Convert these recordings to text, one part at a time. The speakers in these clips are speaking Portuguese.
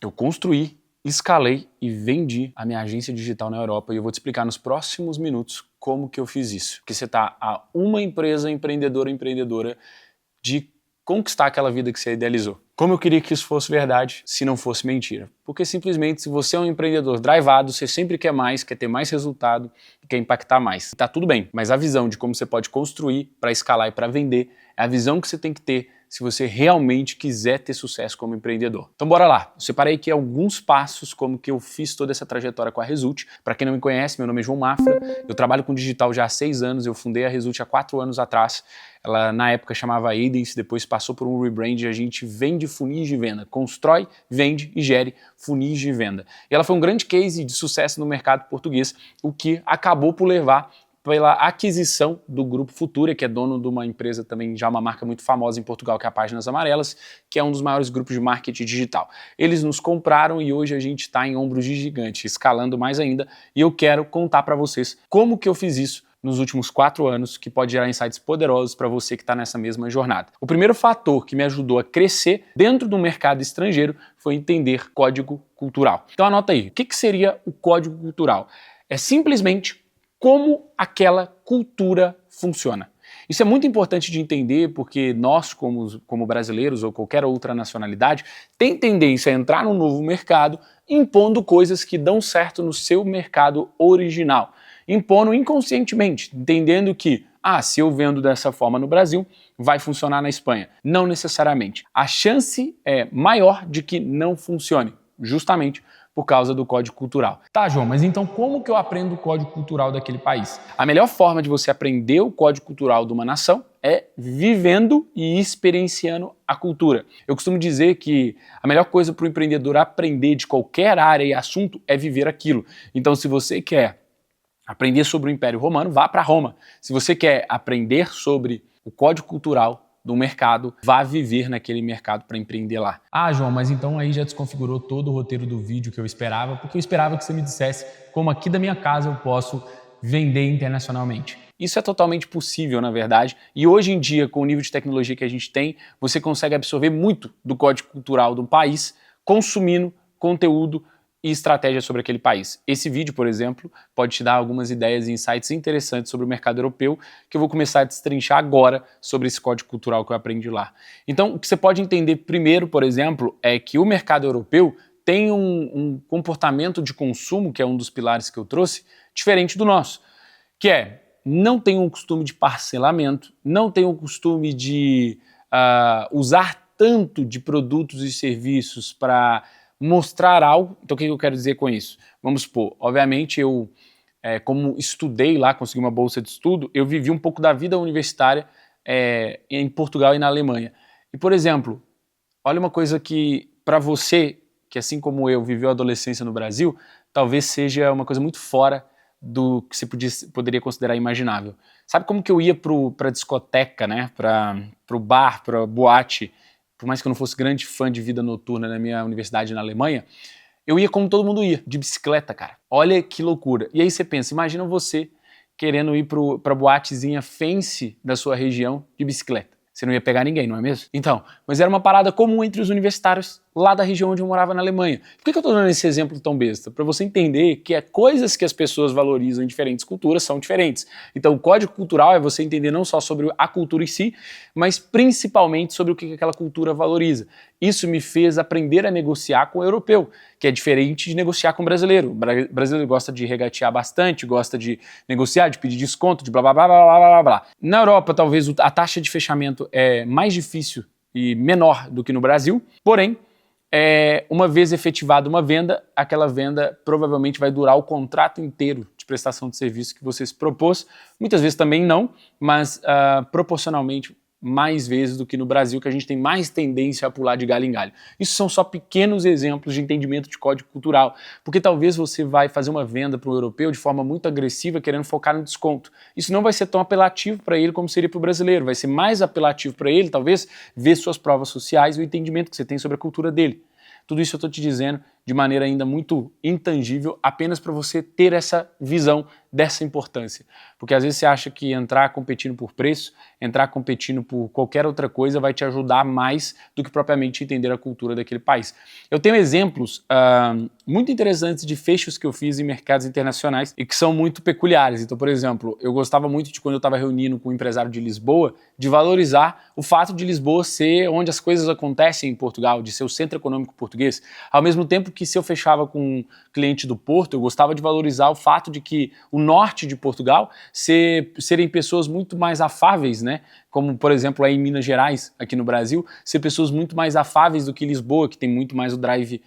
Eu construí, escalei e vendi a minha agência digital na Europa e eu vou te explicar nos próximos minutos como que eu fiz isso. Porque você está a uma empresa empreendedora de conquistar aquela vida que você idealizou. Como eu queria que isso fosse verdade se não fosse mentira? Porque simplesmente se você é um empreendedor drivado, você sempre quer mais, quer ter mais resultado, quer impactar mais. Tá tudo bem, mas a visão de como você pode construir para escalar e para vender é a visão que você tem que ter se você realmente quiser ter sucesso como empreendedor. Então bora lá, eu separei aqui alguns passos como que eu fiz toda essa trajetória com a Result. Para quem não me conhece, meu nome é João Mafra, eu trabalho com digital já há 6 anos, eu fundei a Result há 4 anos atrás. Ela na época chamava Aidence, depois passou por um rebrand e a gente vende funis de venda, constrói, vende e gere funis de venda. E ela foi um grande case de sucesso no mercado português, o que acabou por levar pela aquisição do Grupo Futura, que é dono de uma empresa também, já uma marca muito famosa em Portugal, que é a Páginas Amarelas, que é um dos maiores grupos de marketing digital. Eles nos compraram e hoje a gente está em ombros de gigante, escalando mais ainda, e eu quero contar para vocês como que eu fiz isso nos últimos 4 anos, que pode gerar insights poderosos para você que está nessa mesma jornada. O primeiro fator que me ajudou a crescer dentro do mercado estrangeiro foi entender código cultural. Então anota aí, o que seria o código cultural? É simplesmente como aquela cultura funciona. Isso é muito importante de entender porque nós, como brasileiros ou qualquer outra nacionalidade, tem tendência a entrar num novo mercado impondo coisas que dão certo no seu mercado original. Impondo inconscientemente, entendendo que, se eu vendo dessa forma no Brasil, vai funcionar na Espanha. Não necessariamente. A chance é maior de que não funcione, justamente por causa do código cultural. Tá, João, mas então como que eu aprendo o código cultural daquele país? A melhor forma de você aprender o código cultural de uma nação é vivendo e experienciando a cultura. Eu costumo dizer que a melhor coisa para o empreendedor aprender de qualquer área e assunto é viver aquilo. Então, se você quer aprender sobre o Império Romano, vá para Roma. Se você quer aprender sobre o código cultural do mercado, vá viver naquele mercado para empreender lá. João, mas então aí já desconfigurou todo o roteiro do vídeo que eu esperava, porque eu esperava que você me dissesse como aqui da minha casa eu posso vender internacionalmente. Isso é totalmente possível, na verdade, e hoje em dia, com o nível de tecnologia que a gente tem, você consegue absorver muito do código cultural do país, consumindo conteúdo e estratégia sobre aquele país. Esse vídeo, por exemplo, pode te dar algumas ideias e insights interessantes sobre o mercado europeu, que eu vou começar a destrinchar agora sobre esse código cultural que eu aprendi lá. Então, o que você pode entender primeiro, por exemplo, é que o mercado europeu tem um comportamento de consumo, que é um dos pilares que eu trouxe, diferente do nosso, que é, não tem um costume de parcelamento, não tem um costume de usar tanto de produtos e serviços para mostrar algo. Então o que eu quero dizer com isso? Vamos supor, obviamente eu, como estudei lá, consegui uma bolsa de estudo, eu vivi um pouco da vida universitária em Portugal e na Alemanha. E por exemplo, olha uma coisa que para você, que assim como eu viveu a adolescência no Brasil, talvez seja uma coisa muito fora do que você poderia considerar imaginável. Sabe como que eu ia para discoteca, né? Para o bar, para boate, por mais que eu não fosse grande fã de vida noturna na minha universidade na Alemanha, eu ia como todo mundo ia, de bicicleta, cara. Olha que loucura. E aí você pensa, imagina você querendo ir pra boatezinha fancy da sua região de bicicleta. Você não ia pegar ninguém, não é mesmo? Então, mas era uma parada comum entre os universitários lá da região onde eu morava na Alemanha. Por que eu tô dando esse exemplo tão besta? Para você entender que coisas que as pessoas valorizam em diferentes culturas são diferentes. Então o código cultural é você entender não só sobre a cultura em si, mas principalmente sobre o que aquela cultura valoriza. Isso me fez aprender a negociar com o europeu, que é diferente de negociar com o brasileiro. O brasileiro gosta de regatear bastante, gosta de negociar, de pedir desconto, de blá blá blá blá blá blá blá. Na Europa, talvez a taxa de fechamento é mais difícil e menor do que no Brasil, porém, uma vez efetivada uma venda, aquela venda provavelmente vai durar o contrato inteiro de prestação de serviço que você se propôs. Muitas vezes também não, mas proporcionalmente mais vezes do que no Brasil, que a gente tem mais tendência a pular de galho em galho. Isso são só pequenos exemplos de entendimento de código cultural, porque talvez você vai fazer uma venda para um europeu de forma muito agressiva, querendo focar no desconto. Isso não vai ser tão apelativo para ele como seria para o brasileiro, vai ser mais apelativo para ele, talvez, ver suas provas sociais e o entendimento que você tem sobre a cultura dele. Tudo isso eu estou te dizendo de maneira ainda muito intangível, apenas para você ter essa visão dessa importância. Porque às vezes você acha que entrar competindo por preço, entrar competindo por qualquer outra coisa vai te ajudar mais do que propriamente entender a cultura daquele país. Eu tenho exemplos muito interessantes de fechos que eu fiz em mercados internacionais e que são muito peculiares. Então, por exemplo, eu gostava muito de quando eu estava reunindo com um empresário de Lisboa, de valorizar o fato de Lisboa ser onde as coisas acontecem em Portugal, de ser o centro econômico português. Ao mesmo tempo que se eu fechava com um cliente do Porto, eu gostava de valorizar o fato de que o norte de Portugal serem pessoas muito mais afáveis, né? Como, por exemplo, aí em Minas Gerais, aqui no Brasil, ser pessoas muito mais afáveis do que Lisboa, que tem muito mais o drive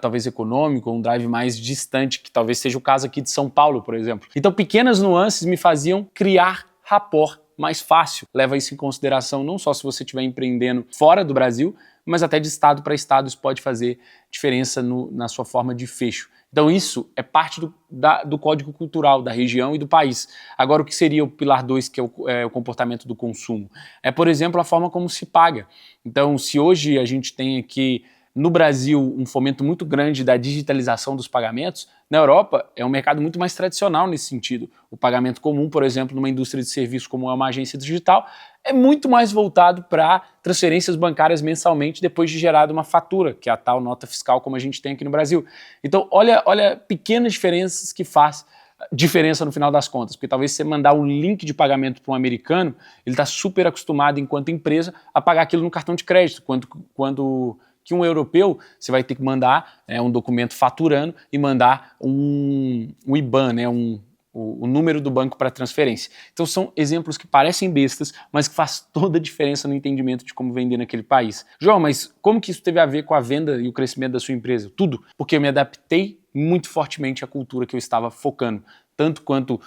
talvez econômico, um drive mais distante, que talvez seja o caso aqui de São Paulo, por exemplo. Então, pequenas nuances me faziam criar rapport mais fácil. Leva isso em consideração não só se você estiver empreendendo fora do Brasil, mas até de estado para estado isso pode fazer diferença na sua forma de fecho. Então isso é parte do código cultural da região e do país. Agora o que seria o pilar 2, que é o comportamento do consumo? É, por exemplo, a forma como se paga. Então se hoje a gente tem aqui no Brasil um fomento muito grande da digitalização dos pagamentos, na Europa é um mercado muito mais tradicional nesse sentido. O pagamento comum, por exemplo, numa indústria de serviço como é uma agência digital, é muito mais voltado para transferências bancárias mensalmente depois de gerada uma fatura, que é a tal nota fiscal como a gente tem aqui no Brasil. Então olha pequenas diferenças que faz diferença no final das contas, porque talvez você mandar um link de pagamento para um americano, ele está super acostumado enquanto empresa a pagar aquilo no cartão de crédito, quando que um europeu, você vai ter que mandar um documento faturando e mandar um IBAN, né, o número do banco para transferência. Então são exemplos que parecem bestas, mas que faz toda a diferença no entendimento de como vender naquele país. João, mas como que isso teve a ver com a venda e o crescimento da sua empresa? Tudo, porque eu me adaptei muito fortemente à cultura que eu estava focando, tanto quanto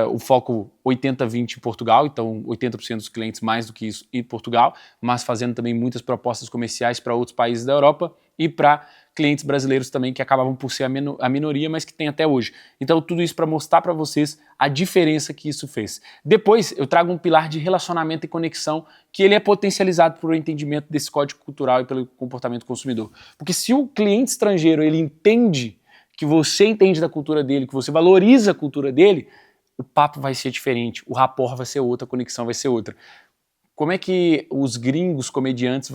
o foco 80-20 em Portugal, então 80% dos clientes mais do que isso em Portugal, mas fazendo também muitas propostas comerciais para outros países da Europa e para clientes brasileiros também que acabavam por ser a minoria, mas que tem até hoje. Então tudo isso para mostrar para vocês a diferença que isso fez. Depois eu trago um pilar de relacionamento e conexão que ele é potencializado por o entendimento desse código cultural e pelo comportamento do consumidor. Porque se o cliente estrangeiro ele entende que você entende da cultura dele, que você valoriza a cultura dele, o papo vai ser diferente, o rapport vai ser outro, a conexão vai ser outra. Como é que os gringos comediantes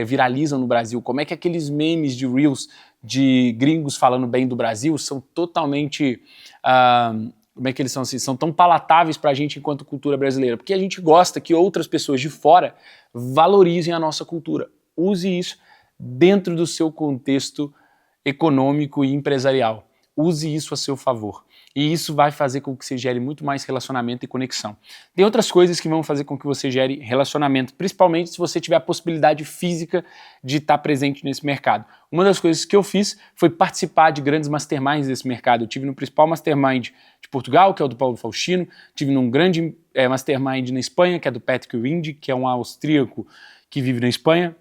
viralizam no Brasil? Como é que aqueles memes de Reels de gringos falando bem do Brasil são totalmente... como é que eles são assim? São tão palatáveis pra gente enquanto cultura brasileira? Porque a gente gosta que outras pessoas de fora valorizem a nossa cultura. Use isso dentro do seu contexto econômico e empresarial. Use isso a seu favor. E isso vai fazer com que você gere muito mais relacionamento e conexão. Tem outras coisas que vão fazer com que você gere relacionamento, principalmente se você tiver a possibilidade física de estar presente nesse mercado. Uma das coisas que eu fiz foi participar de grandes masterminds desse mercado. Eu tive no principal mastermind de Portugal, que é o do Paulo Faustino, tive num grande mastermind na Espanha, que é do Patrick Windy, que é um austríaco que vive na Espanha,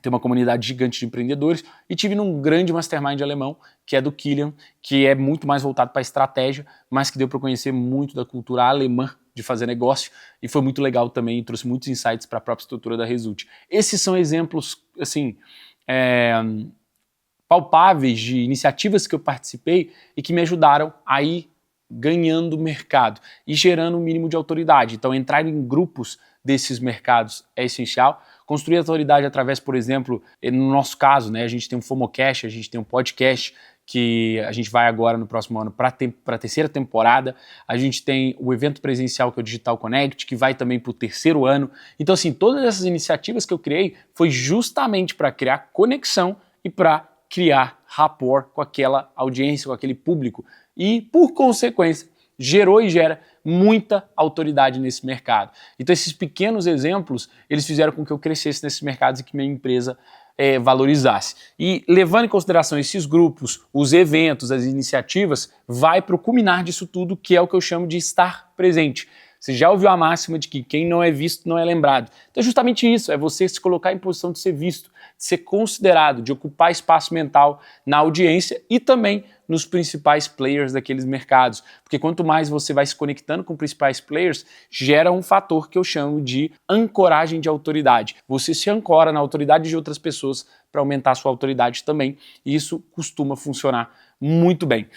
tem uma comunidade gigante de empreendedores, e tive num grande mastermind alemão, que é do Kilian, que é muito mais voltado para a estratégia, mas que deu para conhecer muito da cultura alemã de fazer negócio, e foi muito legal também, trouxe muitos insights para a própria estrutura da Result. Esses são exemplos, assim, palpáveis de iniciativas que eu participei e que me ajudaram a ir ganhando mercado e gerando um mínimo de autoridade. Então, entrar em grupos desses mercados é essencial. Construir autoridade através, por exemplo, no nosso caso, né, a gente tem um FOMOcast, a gente tem um podcast que a gente vai agora no próximo ano para a terceira temporada. A gente tem o evento presencial que é o Digital Connect, que vai também para o terceiro ano. Então, assim, todas essas iniciativas que eu criei foi justamente para criar conexão e para criar rapport com aquela audiência, com aquele público. E, por consequência, gerou e gera muita autoridade nesse mercado. Então esses pequenos exemplos, eles fizeram com que eu crescesse nesses mercados e que minha empresa valorizasse. E levando em consideração esses grupos, os eventos, as iniciativas, vai para o culminar disso tudo, que é o que eu chamo de estar presente. Você já ouviu a máxima de que quem não é visto não é lembrado. Então é justamente isso, é você se colocar em posição de ser visto, de ser considerado, de ocupar espaço mental na audiência e também nos principais players daqueles mercados. Porque quanto mais você vai se conectando com principais players, gera um fator que eu chamo de ancoragem de autoridade. Você se ancora na autoridade de outras pessoas para aumentar a sua autoridade também, e isso costuma funcionar muito bem.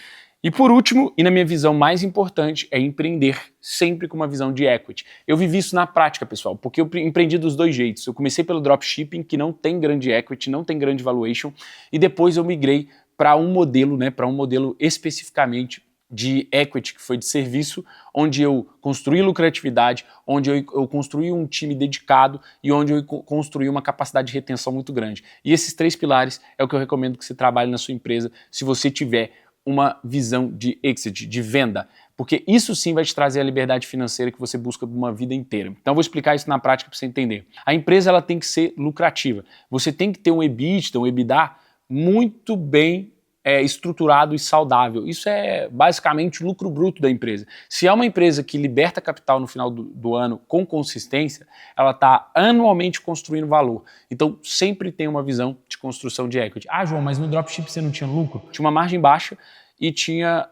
E por último, e na minha visão mais importante, é empreender sempre com uma visão de equity. Eu vivi isso na prática, pessoal, porque eu empreendi dos dois jeitos. Eu comecei pelo dropshipping, que não tem grande equity, não tem grande valuation, e depois eu migrei para um modelo, para um modelo especificamente de equity, que foi de serviço, onde eu construí lucratividade, onde eu construí um time dedicado e onde eu construí uma capacidade de retenção muito grande. E esses 3 pilares é o que eu recomendo que você trabalhe na sua empresa, se você tiver uma visão de exit, de venda, porque isso sim vai te trazer a liberdade financeira que você busca por uma vida inteira. Então eu vou explicar isso na prática para você entender. A empresa ela tem que ser lucrativa. Você tem que ter um EBITDA, um EBITDA muito bem estruturado e saudável. Isso é basicamente o lucro bruto da empresa. Se é uma empresa que liberta capital no final do ano com consistência, ela está anualmente construindo valor. Então sempre tem uma visão de construção de equity. Ah, João, mas no dropship você não tinha lucro? Tinha uma margem baixa e tinha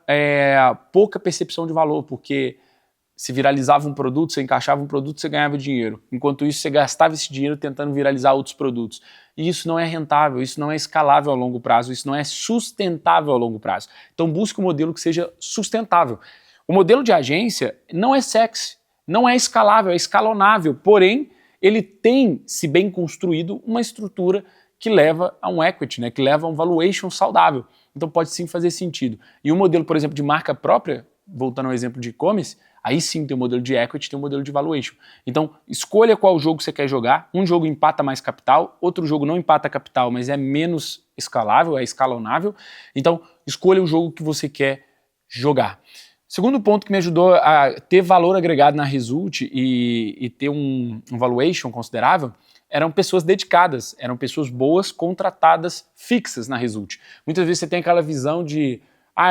pouca percepção de valor, porque se viralizava um produto, você encaixava um produto, você ganhava dinheiro. Enquanto isso, você gastava esse dinheiro tentando viralizar outros produtos. E isso não é rentável, isso não é escalável a longo prazo, isso não é sustentável a longo prazo. Então busque um modelo que seja sustentável. O modelo de agência não é sexy, não é escalável, é escalonável, porém ele tem, se bem construído, uma estrutura que leva a um equity, que leva a um valuation saudável. Então pode sim fazer sentido. E um modelo, por exemplo, de marca própria, voltando ao exemplo de e-commerce, aí sim tem um modelo de equity, tem um modelo de valuation. Então escolha qual jogo você quer jogar. Um jogo empata mais capital, outro jogo não empata capital, mas é menos escalável, é escalonável. Então escolha o jogo que você quer jogar. Segundo ponto que me ajudou a ter valor agregado na Result e ter um valuation considerável eram pessoas dedicadas, eram pessoas boas, contratadas, fixas na Result. Muitas vezes você tem aquela visão de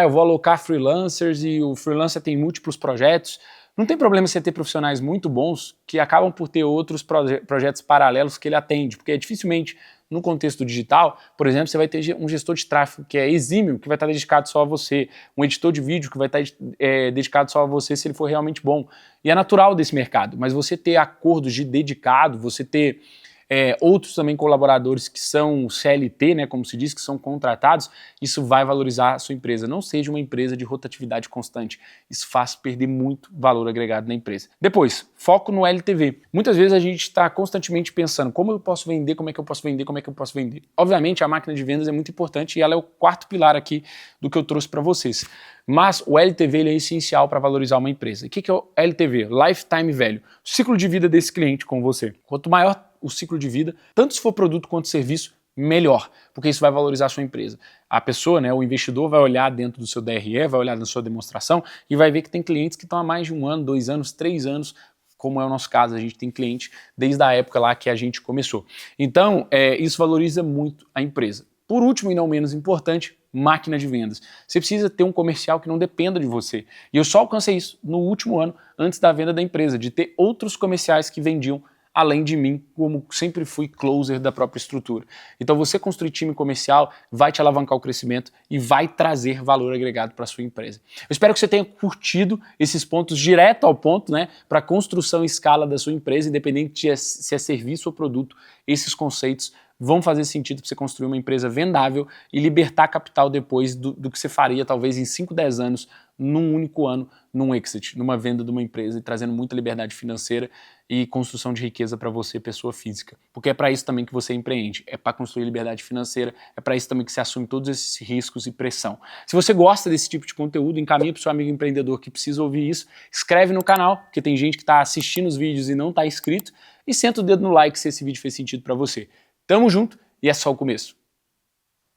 eu vou alocar freelancers e o freelancer tem múltiplos projetos. Não tem problema você ter profissionais muito bons que acabam por ter outros projetos paralelos que ele atende, porque dificilmente no contexto digital, por exemplo, você vai ter um gestor de tráfego que é exímio, que vai estar dedicado só a você, um editor de vídeo que vai estar dedicado só a você se ele for realmente bom. E é natural desse mercado, mas você ter acordos de dedicado, você ter outros também colaboradores que são CLT, como se diz, que são contratados, isso vai valorizar a sua empresa. Não seja uma empresa de rotatividade constante. Isso faz perder muito valor agregado na empresa. Depois, foco no LTV. Muitas vezes a gente está constantemente pensando como eu posso vender, como é que eu posso vender, como é que eu posso vender. Obviamente a máquina de vendas é muito importante e ela é o 4º pilar aqui do que eu trouxe para vocês. Mas o LTV ele é essencial para valorizar uma empresa. O que é o LTV? Lifetime Value. O ciclo de vida desse cliente com você. Quanto maior o ciclo de vida, tanto se for produto quanto serviço, melhor, porque isso vai valorizar a sua empresa. A pessoa, o investidor, vai olhar dentro do seu DRE, vai olhar na sua demonstração e vai ver que tem clientes que estão há mais de 1 ano, 2 anos, 3 anos, como é o nosso caso, a gente tem cliente desde a época lá que a gente começou. Então, isso valoriza muito a empresa. Por último e não menos importante, máquina de vendas. Você precisa ter um comercial que não dependa de você. E eu só alcancei isso no último ano, antes da venda da empresa, de ter outros comerciais que vendiam além de mim, como sempre fui closer da própria estrutura. Então você construir time comercial vai te alavancar o crescimento e vai trazer valor agregado para a sua empresa. Eu espero que você tenha curtido esses pontos direto ao ponto, para a construção em escala da sua empresa, independente se é serviço ou produto, esses conceitos vão fazer sentido para você construir uma empresa vendável e libertar capital depois do que você faria talvez em 5, 10 anos, num único ano, num exit, numa venda de uma empresa e trazendo muita liberdade financeira e construção de riqueza para você, pessoa física. Porque é para isso também que você empreende, é para construir liberdade financeira, é para isso também que você assume todos esses riscos e pressão. Se você gosta desse tipo de conteúdo, encaminha para o seu amigo empreendedor que precisa ouvir isso, inscreve no canal, porque tem gente que está assistindo os vídeos e não está inscrito, e senta o dedo no like se esse vídeo fez sentido para você. Tamo junto e é só o começo.